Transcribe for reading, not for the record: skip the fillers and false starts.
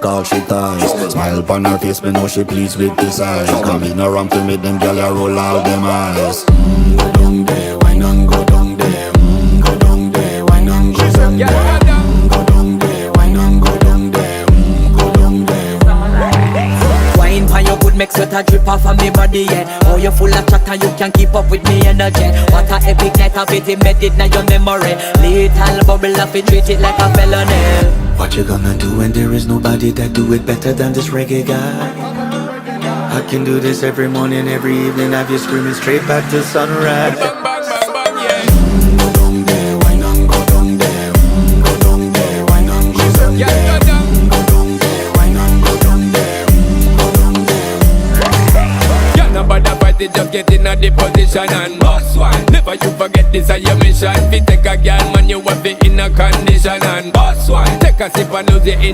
all she ties. Smile upon her face, me know she pleased with this eyes. Come in around to make them gyal a roll out them eyes. Go down there, why not go down there? Go down there, why not go down there? Go down there, why not go down there? Go down there. Wine for your good make sweat a drip off of me body, yeah. Oh, you full of chatter, you can keep up with me energy. What a epic night of it, embedded in your memory. Little bubble of it, treat it like a felony. What you gonna do when there is nobody that do it better than this reggae guy? I can do this every morning, every evening, have you screaming straight back to sunrise. Go down there, why not go down there? Go down there, why not go down there? Go down there, why not go down there? Go down there. Yeah, nobody fight it, just get in a the position and boss one. Never you forget this is your mission. Fi take a girl, man, you have it in a condition and boss one. Take a sip and lose it in